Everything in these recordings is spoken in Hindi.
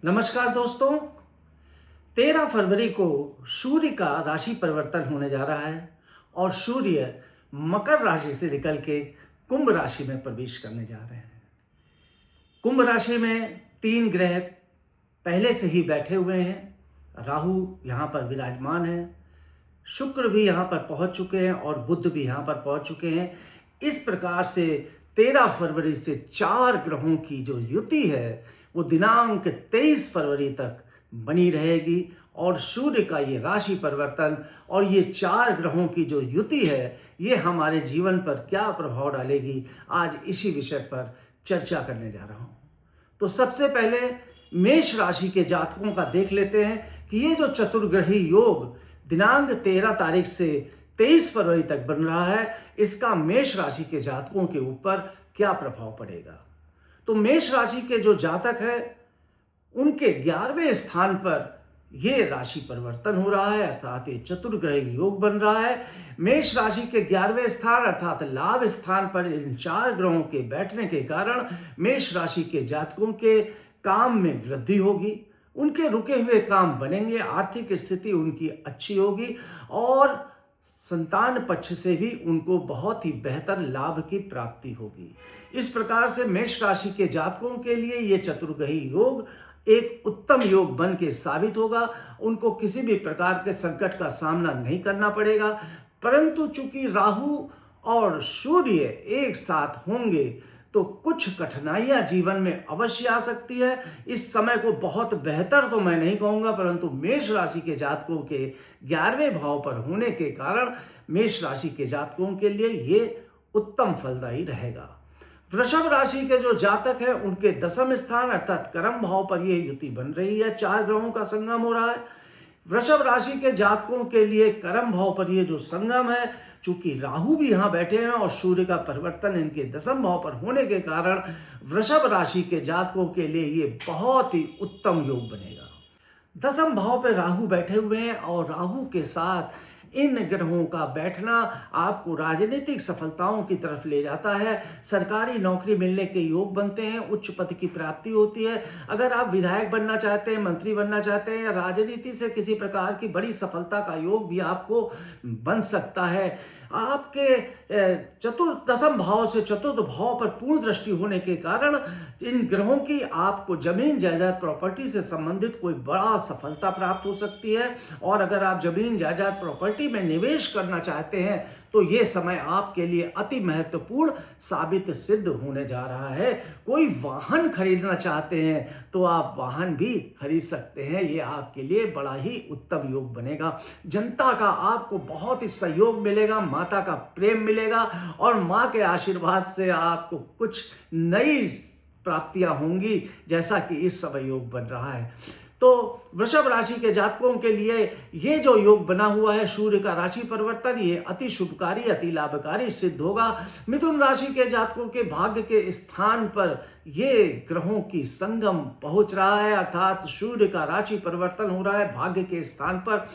नमस्कार दोस्तों। 13 फरवरी को सूर्य का राशि परिवर्तन होने जा रहा है और सूर्य मकर राशि से निकल के कुंभ राशि में प्रवेश करने जा रहे हैं। कुंभ राशि में 3 ग्रह पहले से ही बैठे हुए हैं। राहु यहाँ पर विराजमान है, शुक्र भी यहाँ पर पहुँच चुके हैं और बुध भी यहाँ पर पहुँच चुके हैं। इस प्रकार से 13 फरवरी से 4 ग्रहों की जो युति है वो दिनांक 23 फरवरी तक बनी रहेगी और सूर्य का ये राशि परिवर्तन और ये 4 ग्रहों की जो युति है ये हमारे जीवन पर क्या प्रभाव डालेगी, आज इसी विषय पर चर्चा करने जा रहा हूँ। तो सबसे पहले मेष राशि के जातकों का देख लेते हैं कि ये जो चतुर्ग्रही योग दिनांक 13 तारीख से 23 फरवरी तक बन रहा है, इसका मेष राशि के जातकों के ऊपर क्या प्रभाव पड़ेगा। तो मेष राशि के जो जातक है उनके 11वें स्थान पर ये राशि परिवर्तन हो रहा है, अर्थात ये चतुर्ग्रही योग बन रहा है। मेष राशि के 11वें स्थान अर्थात लाभ स्थान पर इन 4 ग्रहों के बैठने के कारण मेष राशि के जातकों के काम में वृद्धि होगी, उनके रुके हुए काम बनेंगे, आर्थिक स्थिति उनकी अच्छी होगी और संतान पक्ष से भी उनको बहुत ही बेहतर लाभ की प्राप्ति होगी। इस प्रकार से मेष राशि के जातकों के लिए ये चतुर्ग्रही योग एक उत्तम योग बन के साबित होगा। उनको किसी भी प्रकार के संकट का सामना नहीं करना पड़ेगा, परंतु चूंकि राहु और सूर्य एक साथ होंगे तो कुछ कठिनाइयां जीवन में अवश्य आ सकती है। इस समय को बहुत बेहतर तो मैं नहीं कहूँगा, परंतु मेष राशि के जातकों के 11वें भाव पर होने के कारण मेष राशि के जातकों के लिए ये उत्तम फलदायी रहेगा। वृषभ राशि के जो जातक है उनके 10वें स्थान अर्थात कर्म भाव पर ये युति बन रही है, 4 ग्रहों का संगम हो रहा है। वृषभ राशि के जातकों के लिए कर्म भाव पर ये जो संगम है, चूंकि राहु भी यहाँ बैठे हैं और सूर्य का परिवर्तन इनके 10वें भाव पर होने के कारण वृषभ राशि के जातकों के लिए ये बहुत ही उत्तम योग बनेगा। 10वें भाव पर राहु बैठे हुए हैं और राहु के साथ इन ग्रहों का बैठना आपको राजनीतिक सफलताओं की तरफ ले जाता है। सरकारी नौकरी मिलने के योग बनते हैं, उच्च पद की प्राप्ति होती है। अगर आप विधायक बनना चाहते हैं, मंत्री बनना चाहते हैं या राजनीति से किसी प्रकार की बड़ी सफलता का योग भी आपको बन सकता है। आपके दसम भाव से चतुर्थ भाव पर पूर्ण दृष्टि होने के कारण इन ग्रहों की आपको जमीन जायदाद प्रॉपर्टी से संबंधित कोई बड़ा सफलता प्राप्त हो सकती है। और अगर आप जमीन जायदाद प्रॉपर्टी में निवेश करना चाहते हैं तो ये समय आपके लिए अति महत्वपूर्ण साबित सिद्ध होने जा रहा है। कोई वाहन खरीदना चाहते हैं तो आप वाहन भी खरीद सकते हैं, ये आपके लिए बड़ा ही उत्तम योग बनेगा। जनता का आपको बहुत ही सहयोग मिलेगा, माता का प्रेम मिलेगा और माँ के आशीर्वाद से आपको कुछ नई प्राप्तियां होंगी, जैसा कि इस समय योग बन रहा है। तो वृषभ राशि के जातकों के लिए ये जो योग बना हुआ है सूर्य का राशि परिवर्तन, ये अति शुभकारी अति लाभकारी सिद्ध होगा। मिथुन राशि के जातकों के भाग्य के स्थान पर ये ग्रहों की संगम पहुंच रहा है, अर्थात सूर्य का राशि परिवर्तन हो रहा है भाग्य के स्थान पर।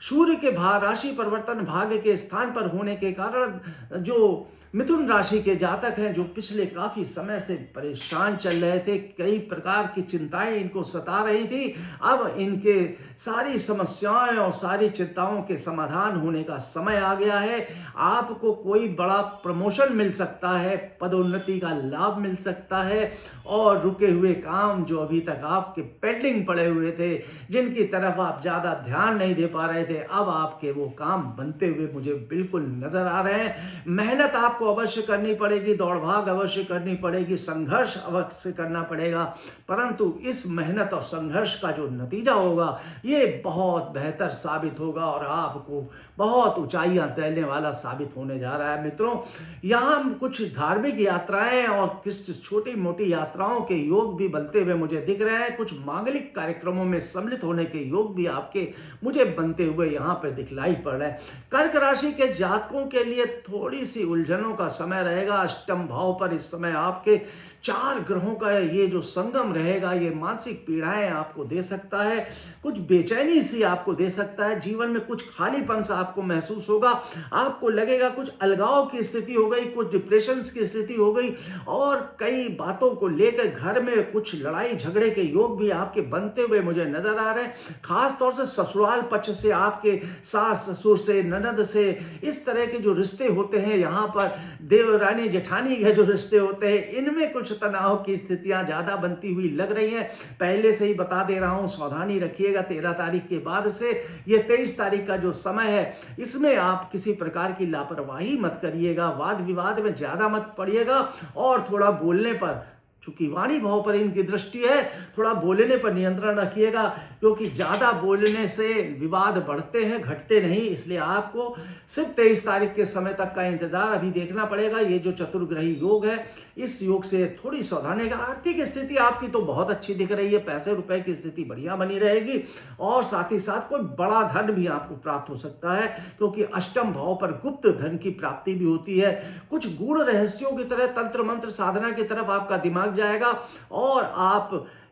सूर्य के राशि परिवर्तन भाग्य के स्थान पर होने के कारण जो मिथुन राशि के जातक हैं जो पिछले काफी समय से परेशान चल रहे थे, कई प्रकार की चिंताएं इनको सता रही थी, अब इनके सारी समस्याएं और सारी चिंताओं के समाधान होने का समय आ गया है। आपको कोई बड़ा प्रमोशन मिल सकता है, पदोन्नति का लाभ मिल सकता है और रुके हुए काम जो अभी तक आपके पेंडिंग पड़े हुए थे, जिनकी तरफ आप ज़्यादा ध्यान नहीं दे पा रहे थे, अब आपके वो काम बनते हुए मुझे बिल्कुल नजर आ रहे हैं। मेहनत आपको अवश्य करनी पड़ेगी, दौड़ भाग अवश्य करनी पड़ेगी, संघर्ष अवश्य करना पड़ेगा, परंतु इस मेहनत और संघर्ष का जो नतीजा होगा ये बहुत बेहतर साबित होगा और आपको बहुत ऊंचाइयां तैरने वाला साबित होने जा रहा है। मित्रों, यहाँ कुछ धार्मिक यात्राएं और कुछ छोटी मोटी यात्राओं के योग भी बनते हुए मुझे दिख रहे हैं। कुछ मांगलिक कार्यक्रमों में सम्मिलित होने के योग भी आपके मुझे बनते हुए यहाँ पे दिखलाई पड़ रहे हैं। कर्क राशि के जातकों के लिए थोड़ी सी उलझनों का समय रहेगा। अष्टम भाव पर इस समय आपके चार ग्रहों का ये जो संगम रहेगा, ये मानसिक पीड़ाएं आपको दे सकता है, कुछ बेचैनी सी आपको दे सकता है, जीवन में कुछ खालीपन सा आपको महसूस होगा, आपको लगेगा कुछ अलगाव की स्थिति हो गई, कुछ डिप्रेशन की स्थिति हो गई, और कई बातों को लेकर घर में कुछ लड़ाई झगड़े के योग भी आपके बनते हुए मुझे नजर आ रहे हैं। खास तौर से ससुराल पक्ष से, आपके सास ससुर से, ननद से, इस तरह के जो रिश्ते होते हैं, यहाँ पर देवरानी जेठानी के जो रिश्ते होते हैं, इनमें कुछ तनाव की स्थितियां ज्यादा बनती हुई लग रही हैं। पहले से ही बता दे रहा हूं, सावधानी रखिएगा। 13 तारीख के बाद से ये 23 तारीख का जो समय है, इसमें आप किसी प्रकार की लापरवाही मत करिएगा, वाद विवाद में ज्यादा मत पड़िएगा, और थोड़ा बोलने पर, चूंकि वाणी भाव पर इनकी दृष्टि है, थोड़ा बोलने पर नियंत्रण रखिएगा, क्योंकि ज्यादा बोलने से विवाद बढ़ते हैं, घटते नहीं। इसलिए आपको सिर्फ 23 तारीख के समय तक का इंतजार अभी देखना पड़ेगा। ये जो चतुर्ग्रही योग है, इस योग से थोड़ी सावधानी का। आर्थिक स्थिति आपकी तो बहुत अच्छी दिख रही है, पैसे रुपए की स्थिति बढ़िया बनी रहेगी, और साथ ही साथ कोई बड़ा धन भी आपको प्राप्त हो सकता है, क्योंकि अष्टम भाव पर गुप्त धन की प्राप्ति भी होती है। कुछ गूढ़ रहस्यों की तरह, तंत्र मंत्र साधना की तरफ आपका दिमाग जाएगा, और आप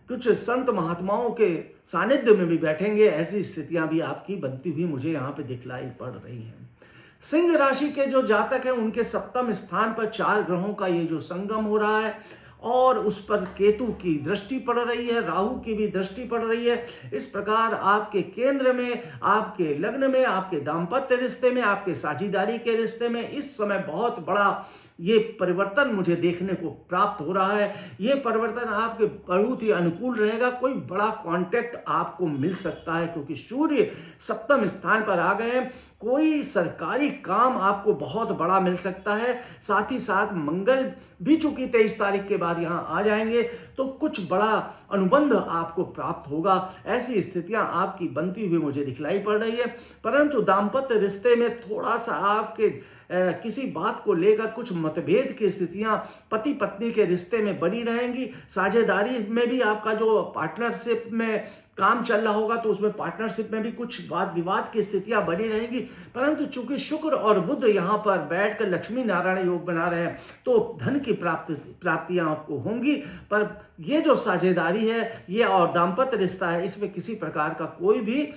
कुछ संत महात्माओं के सानिध्य में भी बैठेंगे। ऐसी स्थितियां भी आपकी बनती हुई मुझे यहाँ पे दिखलाई पड़ रही हैं। सिंह राशि के जो जातक हैं, उनके सप्तम स्थान पर चार ग्रहों का ये जो संगम हो रहा है, और उस पर केतु की दृष्टि पड़ रही है, राहु की भी दृष्टि पड़ रही है। इस प्रकार आपके केंद्र में, आपके लग्न में, आपके दाम्पत्य रिश्ते में, आपके साझेदारी के रिश्ते में इस समय बहुत बड़ा ये परिवर्तन मुझे देखने को प्राप्त हो रहा है। ये परिवर्तन आपके बहुत ही अनुकूल रहेगा। कोई बड़ा कॉन्टैक्ट आपको मिल सकता है, क्योंकि सूर्य सप्तम स्थान पर आ गए हैं। कोई सरकारी काम आपको बहुत बड़ा मिल सकता है। साथ ही साथ मंगल भी चूंकि 23 तारीख के बाद यहाँ आ जाएंगे, तो कुछ बड़ा अनुबंध आपको प्राप्त होगा। ऐसी स्थितियां आपकी बनती हुई मुझे दिखलाई पड़ रही है। परंतु दाम्पत्य रिश्ते में थोड़ा सा आपके किसी बात को लेकर कुछ मतभेद की स्थितियां पति पत्नी के रिश्ते में बनी रहेंगी। साझेदारी में भी आपका जो पार्टनरशिप में काम चल रहा होगा, तो उसमें पार्टनरशिप में भी कुछ वाद विवाद की स्थितियां बनी रहेंगी। परंतु चूंकि शुक्र और बुध यहाँ पर बैठकर लक्ष्मी नारायण योग बना रहे हैं, तो धन की प्राप्तियां आपको होंगी। पर ये जो साझेदारी है, ये और दाम्पत्य रिश्ता है, इसमें किसी प्रकार का कोई भी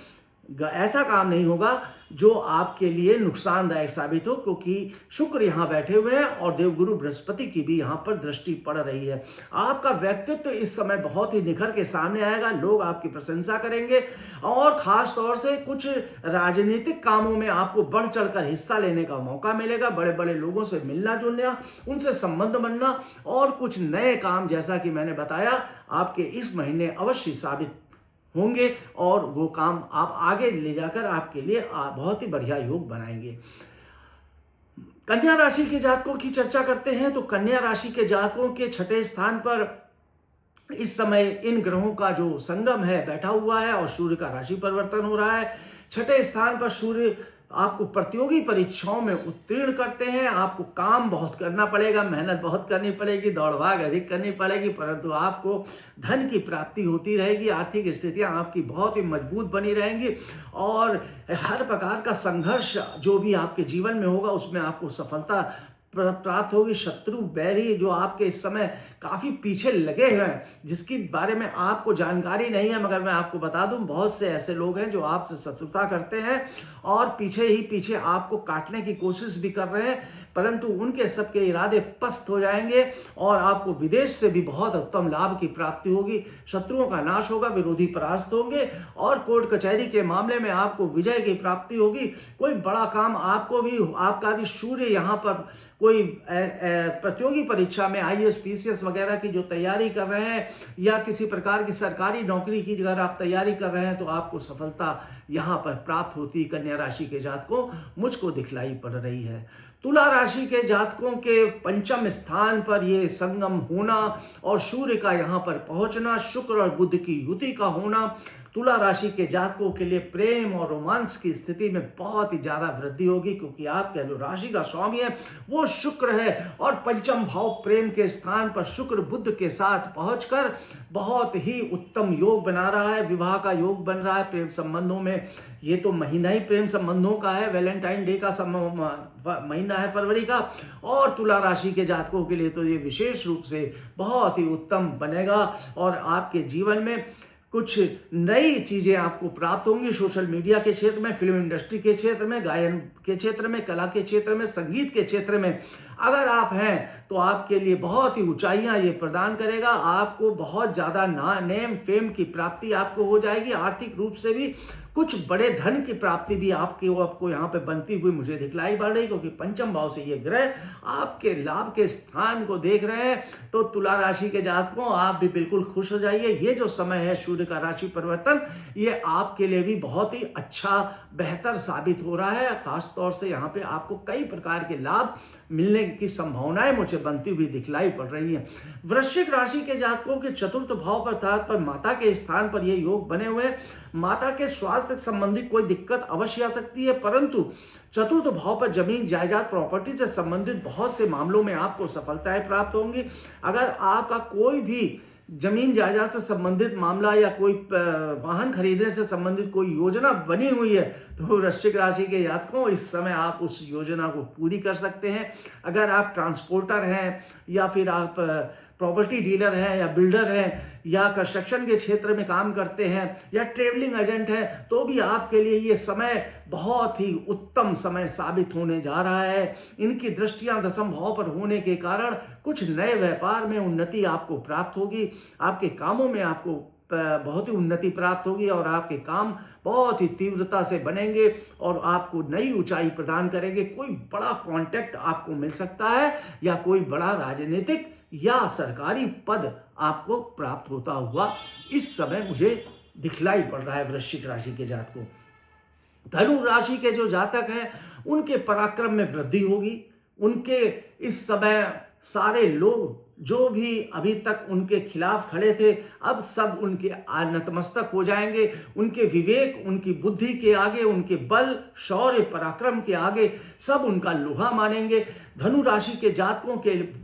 ऐसा काम नहीं होगा जो आपके लिए नुकसानदायक साबित हो, क्योंकि शुक्र यहाँ बैठे हुए हैं और देवगुरु बृहस्पति की भी यहाँ पर दृष्टि पड़ रही है। आपका व्यक्तित्व इस समय बहुत ही निखर के सामने आएगा। लोग आपकी प्रशंसा करेंगे, और खास तौर से कुछ राजनीतिक कामों में आपको बढ़ चढ़कर हिस्सा लेने का मौका मिलेगा। बड़े बड़े लोगों से मिलना जुलना, उनसे संबंध बनना, और कुछ नए काम, जैसा कि मैंने बताया, आपके इस महीने अवश्य साबित होंगे, और वो काम आप आगे ले जाकर आपके लिए बहुत ही बढ़िया योग बनाएंगे। कन्या राशि के जातकों की चर्चा करते हैं, तो कन्या राशि के जातकों के छठे स्थान पर इस समय इन ग्रहों का जो संगम है बैठा हुआ है, और सूर्य का राशि परिवर्तन हो रहा है। छठे स्थान पर सूर्य आपको प्रतियोगी परीक्षाओं में उत्तीर्ण करते हैं। आपको काम बहुत करना पड़ेगा, मेहनत बहुत करनी पड़ेगी, दौड़ भाग अधिक करनी पड़ेगी, परंतु आपको धन की प्राप्ति होती रहेगी। आर्थिक स्थितियां आपकी बहुत ही मजबूत बनी रहेंगी, और हर प्रकार का संघर्ष जो भी आपके जीवन में होगा, उसमें आपको सफलता प्राप्त होगी। शत्रु बैरी जो आपके इस समय काफी पीछे लगे हैं, जिसके बारे में आपको जानकारी नहीं है, मगर मैं आपको बता दूं, बहुत से ऐसे लोग हैं जो आपसे शत्रुता करते हैं और पीछे ही पीछे आपको काटने की कोशिश भी कर रहे हैं, परंतु उनके सबके इरादे पस्त हो जाएंगे, और आपको विदेश से भी बहुत उत्तम लाभ की प्राप्ति होगी। शत्रुओं का नाश होगा, विरोधी परास्त होंगे, और कोर्ट कचहरी के मामले में आपको विजय की प्राप्ति होगी। कोई बड़ा काम आपको भी, आपका भी सूर्य यहाँ पर कोई प्रतियोगी परीक्षा में IAS PCS वगैरह की जो तैयारी कर रहे हैं, या किसी प्रकार की सरकारी नौकरी की अगर आप तैयारी कर रहे हैं, तो आपको सफलता यहाँ पर प्राप्त होती कन्या राशि के जातकों मुझको दिखलाई पड़ रही है। तुला राशि के जातकों के पंचम स्थान पर ये संगम होना, और सूर्य का यहाँ पर पहुंचना, शुक्र और बुध की युति का होना, तुला राशि के जातकों के लिए प्रेम और रोमांस की स्थिति में बहुत ही ज्यादा वृद्धि होगी, क्योंकि आपके जो राशि का स्वामी है वो शुक्र है और पंचम भाव प्रेम के स्थान पर शुक्र बुध के साथ पहुंचकर बहुत ही उत्तम योग बना रहा है। विवाह का योग बन रहा है प्रेम संबंधों में। ये तो महीना ही प्रेम संबंधों का है, वैलेंटाइन डे का महीना है फरवरी का, और तुला राशि के जातकों के लिए तो ये विशेष रूप से बहुत ही उत्तम बनेगा और आपके जीवन में कुछ नई चीजें आपको प्राप्त होंगी। सोशल मीडिया के क्षेत्र में, फिल्म इंडस्ट्री के क्षेत्र में, गायन के क्षेत्र में, कला के क्षेत्र में, संगीत के क्षेत्र में अगर आप हैं तो आपके लिए बहुत ही ऊंचाइयां ये प्रदान करेगा। आपको बहुत ज्यादा नेम फेम की प्राप्ति आपको हो जाएगी। आर्थिक रूप से भी कुछ बड़े धन की प्राप्ति भी आपको यहाँ पे बनती हुई मुझे दिखलाई पड़ रही, क्योंकि पंचम भाव से ये ग्रह आपके लाभ के स्थान को देख रहे हैं। तो तुला राशि के जातकों, आप भी बिल्कुल खुश हो जाइए। ये जो समय है सूर्य का राशि परिवर्तन, ये आपके लिए भी बहुत ही अच्छा बेहतर साबित हो रहा है। खास तौर से यहाँ पे आपको कई प्रकार के लाभ मिलने की संभावनाएं मुझे बनती हुई दिखलाई पड़ रही है। वृश्चिक राशि के जातकों के चतुर्थ भाव पर माता के स्थान पर ये योग बने हुए हैं। माता के स्वास्थ्य संबंधी कोई दिक्कत अवश्य आ सकती है, परंतु चतुर्थ भाव पर जमीन जायदाद प्रॉपर्टी से संबंधित बहुत से मामलों में आपको सफलताएं प्राप्त होंगी। अगर आपका कोई भी जमीन जायदाद से संबंधित मामला या कोई वाहन खरीदने से संबंधित कोई योजना बनी हुई है तो वृश्चिक राशि के जातकों, इस समय आप उस योजना को पूरी कर सकते हैं। अगर आप ट्रांसपोर्टर हैं या फिर आप प्रॉपर्टी डीलर हैं या बिल्डर हैं या कंस्ट्रक्शन के क्षेत्र में काम करते हैं या ट्रेवलिंग एजेंट हैं, तो भी आपके लिए ये समय बहुत ही उत्तम समय साबित होने जा रहा है। इनकी दृष्टियां दशम भाव पर होने के कारण कुछ नए व्यापार में उन्नति आपको प्राप्त होगी। आपके कामों में आपको बहुत ही उन्नति प्राप्त होगी और आपके काम बहुत ही तीव्रता से बनेंगे और आपको नई ऊंचाई प्रदान करेंगे। कोई बड़ा कॉन्टैक्ट आपको मिल सकता है या कोई बड़ा राजनीतिक या सरकारी पद आपको प्राप्त होता हुआ इस समय मुझे दिखलाई पड़ रहा है वृश्चिक राशि के जातकों। धनु राशि के जो जातक हैं उनके पराक्रम में वृद्धि होगी। उनके इस समय सारे लोग जो भी अभी तक उनके खिलाफ खड़े थे, अब सब उनके नतमस्तक हो जाएंगे। उनके विवेक, उनकी बुद्धि के आगे, उनके बल, शौर्य, पराक्रम के आगे सब उनका लोहा मानेंगे। धनु राशि के जातकों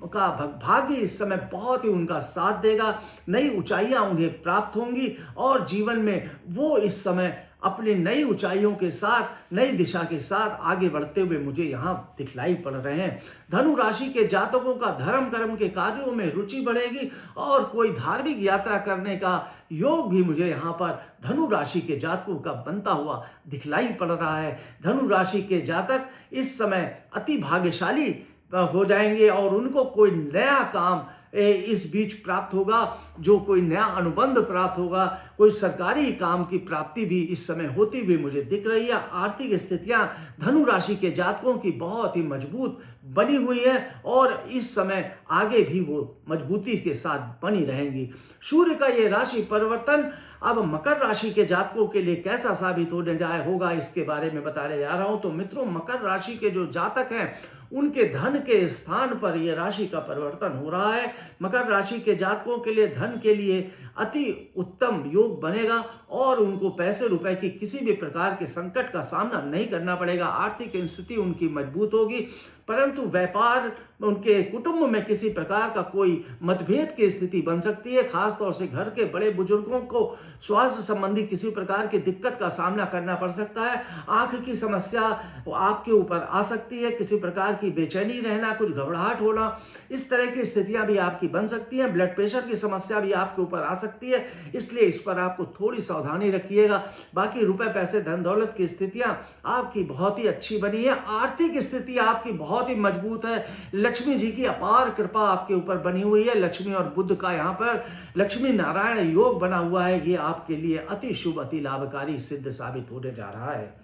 का भाग्य इस समय बहुत ही उनका साथ देगा। नई ऊंचाइयां उन्हें प्राप्त होंगी और जीवन में वो इस समय अपनी नई ऊंचाइयों के साथ, नई दिशा के साथ आगे बढ़ते हुए मुझे यहाँ दिखलाई पड़ रहे हैं। धनु राशि के जातकों का धर्म कर्म के कार्यों में रुचि बढ़ेगी और कोई धार्मिक यात्रा करने का योग भी मुझे यहाँ पर धनु राशि के जातकों का बनता हुआ दिखलाई पड़ रहा है। धनु राशि के जातक इस समय अति भाग्यशाली हो जाएंगे और उनको कोई नया काम इस बीच प्राप्त होगा, जो कोई नया अनुबंध प्राप्त होगा, कोई सरकारी काम की प्राप्ति भी इस समय होती हुई मुझे दिख रही है। आर्थिक स्थितियां धनु राशि के जातकों की बहुत ही मजबूत बनी हुई है और इस समय आगे भी वो मजबूती के साथ बनी रहेंगी। सूर्य का ये राशि परिवर्तन अब मकर राशि के जातकों के लिए कैसा साबित होगा इसके बारे में बताने जा रहा हूं। तो मित्रों, मकर राशि के जो जातक हैं उनके धन के स्थान पर यह राशि का परिवर्तन हो रहा है। मकर राशि के जातकों के लिए धन के लिए अति उत्तम योग बनेगा और उनको पैसे रुपए की किसी भी प्रकार के संकट का सामना नहीं करना पड़ेगा। आर्थिक स्थिति उनकी मजबूत होगी, परंतु व्यापार, उनके कुटुंब में किसी प्रकार का कोई मतभेद की स्थिति बन सकती है। खासतौर से घर के बड़े बुजुर्गों को स्वास्थ्य संबंधी किसी प्रकार की दिक्कत का सामना करना पड़ सकता है। आंख की समस्या आपके ऊपर आ सकती है, किसी प्रकार की बेचैनी रहना, कुछ घबराहट होना, इस तरह की स्थितियां भी आपकी बन सकती हैं। ब्लड प्रेशर की समस्या भी आपके ऊपर आ सकती है, इसलिए इस पर आपको थोड़ी सावधानी रखिएगा। बाकी रुपए पैसे धन दौलत की स्थितियां आपकी बहुत ही अच्छी बनी है। आर्थिक स्थिति आपकी बहुत ही मजबूत है। लक्ष्मी जी की अपार कृपा आपके ऊपर बनी हुई है। लक्ष्मी और बुध का यहाँ पर लक्ष्मी नारायण योग बना हुआ है। ये आपके लिए अति शुभ, अति लाभकारी सिद्ध साबित होने जा रहा है।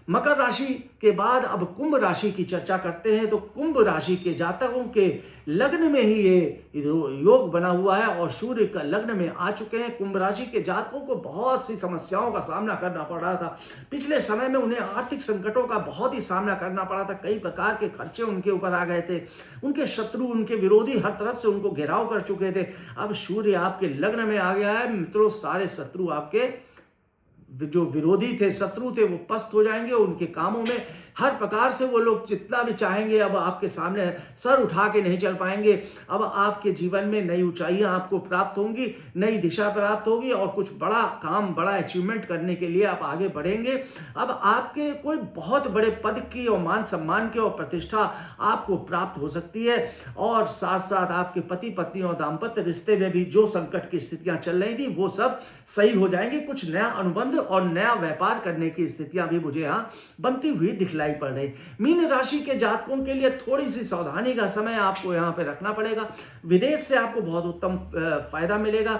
मकर राशि के बाद अब कुंभ राशि की चर्चा करते हैं। तो कुंभ राशि के जातकों के लग्न में ही ये योग बना हुआ है और सूर्य का लग्न में आ चुके हैं। कुंभ राशि के जातकों को बहुत सी समस्याओं का सामना करना पड़ रहा था। पिछले समय में उन्हें आर्थिक संकटों का बहुत ही सामना करना पड़ा था। कई प्रकार के खर्चे उनके ऊपर आ गए थे। उनके शत्रु, उनके विरोधी हर तरफ से उनको घेराव कर चुके थे। अब सूर्य आपके लग्न में आ गया है मित्रों, सारे शत्रु आपके जो विरोधी थे, शत्रु थे, वो पस्त हो जाएंगे। उनके कामों में हर प्रकार से वो लोग जितना भी चाहेंगे अब आपके सामने सर उठा के नहीं चल पाएंगे। अब आपके जीवन में नई ऊंचाइयां आपको प्राप्त होंगी, नई दिशा प्राप्त होगी और कुछ बड़ा काम, बड़ा अचीवमेंट करने के लिए आप आगे बढ़ेंगे। अब आपके कोई बहुत बड़े पद की और मान सम्मान की और प्रतिष्ठा आपको प्राप्त हो सकती है। और साथ साथ आपके पति पत्नी और दाम्पत्य रिश्ते में भी जो संकट की स्थितियां चल रही थी वो सब सही हो जाएंगी। कुछ नया अनुबंध और नया व्यापार करने की स्थितियां भी मुझे यहाँ बनती हुई दिखलाई पड़ रही। मीन राशि के जातकों के लिए थोड़ी सी सावधानी का समय आपको यहाँ पे रखना पड़ेगा। विदेश से आपको बहुत उत्तम फायदा मिलेगा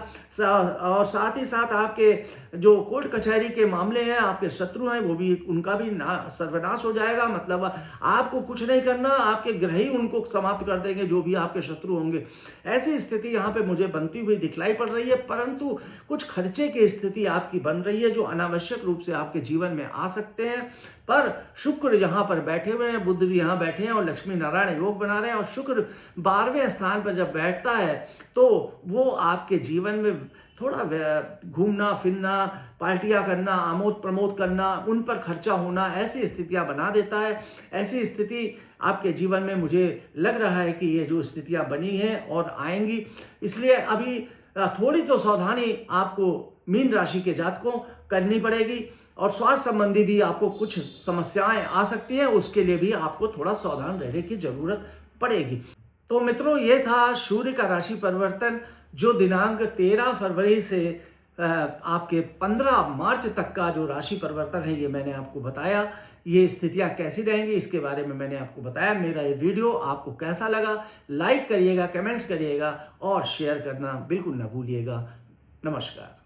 और साथ ही साथ आपके जो कोर्ट कचहरी के मामले हैं, आपके शत्रु हैं, वो भी उनका भी सर्वनाश हो जाएगा। मतलब आपको कुछ नहीं करना, आपके ग्रह ही उनको समाप्त कर देंगे, जो भी आपके शत्रु होंगे। ऐसी स्थिति यहाँ पे मुझे बनती हुई दिखलाई पड़ रही है। परंतु कुछ खर्चे की स्थिति आपकी बन रही है जो अनावश्यक रूप से आपके जीवन में आ सकते हैं। पर शुक्र यहाँ पर बैठे हुए हैं, बुध भी यहाँ बैठे हैं और लक्ष्मी नारायण योग बना रहे हैं। और शुक्र 12वें स्थान पर जब बैठता है तो वो आपके जीवन में थोड़ा घूमना फिरना, पार्टियां करना, आमोद प्रमोद करना, उन पर खर्चा होना, ऐसी स्थितियां बना देता है। ऐसी स्थिति आपके जीवन में मुझे लग रहा है कि ये जो स्थितियां बनी हैं और आएंगी, इसलिए अभी थोड़ी तो सावधानी आपको मीन राशि के जातकों करनी पड़ेगी। और स्वास्थ्य संबंधी भी आपको कुछ समस्याएं आ सकती हैं, उसके लिए भी आपको थोड़ा सावधान रहने की जरूरत पड़ेगी। तो मित्रों, ये था सूर्य का राशि परिवर्तन जो दिनांक 13 फरवरी से आपके 15 मार्च तक का जो राशि परिवर्तन है, ये मैंने आपको बताया। ये स्थितियां कैसी रहेंगी इसके बारे में मैंने आपको बताया। मेरा ये वीडियो आपको कैसा लगा, लाइक करिएगा, कमेंट्स करिएगा और शेयर करना बिल्कुल ना भूलिएगा। नमस्कार।